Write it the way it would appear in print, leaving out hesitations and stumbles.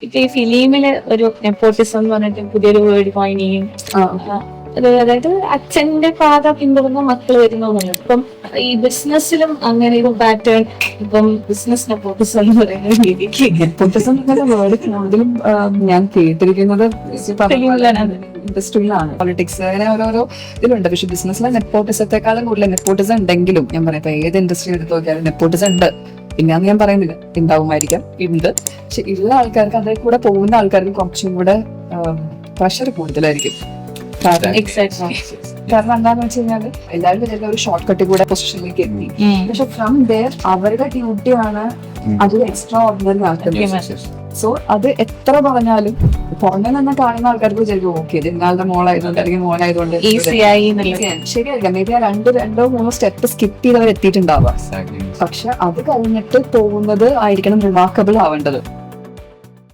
ഇപ്പൊ ഈ ഫിലിമില് ഒരു നെപ്പോട്ടിസം എന്ന് പറഞ്ഞിട്ട് പുതിയൊരു വേർഡ് കോയിൻ ചെയ്യും. അതായത് അച്ഛന്റെ പാത പിന്തുടർന്ന മക്കൾ വരുന്നതാണ്. ഇപ്പം ഈ ബിസിനസ്സിലും അങ്ങനെ ഒരു പാറ്റേൺ, ഇപ്പം ബിസിനസ് നെപ്പോട്ടിസം എന്ന് പറയുന്ന രീതിക്ക് നെപ്പോട്ടിസം എന്നുള്ള വേർഡ് കൂടുതലും ഞാൻ കേട്ടിരിക്കുന്നത് ഇൻഡസ്ട്രിയിലാണ്. പൊളിറ്റിക്സ് അങ്ങനെ ഓരോരോ ഇതിലുണ്ട്. പക്ഷെ ബിസിനസ്സിലെ നെപ്പോട്ടിസത്തെക്കാളും കൂടുതൽ നെപ്പോട്ടിസം ഉണ്ടെങ്കിലും ഞാൻ പറയാം, ഇപ്പൊ ഏത് ഇൻഡസ്ട്രി എടുത്ത് നോക്കിയാലും നെപ്പോട്ടിസം ഉണ്ട്. പിന്നെ ഞാൻ പറയുന്നില്ല ഉണ്ടാവുമായിരിക്കാം, ഉണ്ട്. പക്ഷെ ഉള്ള ആൾക്കാർക്ക് അതിൽ കൂടെ പോകുന്ന ആൾക്കാർക്ക് കുറച്ചും കൂടെ പ്രഷർ കൂടുതലായിരിക്കും. കാരണം എന്താന്ന് വെച്ച് കഴിഞ്ഞാല് എല്ലാവരും വിചാരിക്കുന്ന ഒരു ഷോർട്ട് കട്ടിൽ കൂടെ പൊസിഷനിലേക്ക് എത്തി. പക്ഷെ ഫ്രം ദെയർ അവരുടെ ഡ്യൂട്ടിയാണ് അത് എക്സ്ട്രാ ഓർഡിനറി ആക്കുന്നത്. സോ അത് എത്ര പറഞ്ഞാലും പുറമെ നിന്ന് കാണുന്ന ആൾക്കാർക്ക് വിചാരിക്കും ഓക്കെ ഇത് ഇന്നാളുടെ മോളായതുകൊണ്ട് അല്ലെങ്കിൽ മോനായതുകൊണ്ട് ശരിയായിരിക്കാം. മേ ബി ആ രണ്ടോ മൂന്നോ സ്റ്റെപ്പ് സ്കിപ്പ് ചെയ്ത് അവർ എത്തിയിട്ടുണ്ടാവാം. പക്ഷെ അത് കഴിഞ്ഞിട്ട് പോകുന്നത് ആയിരിക്കണം റിമാർക്കബിൾ ആവേണ്ടത്.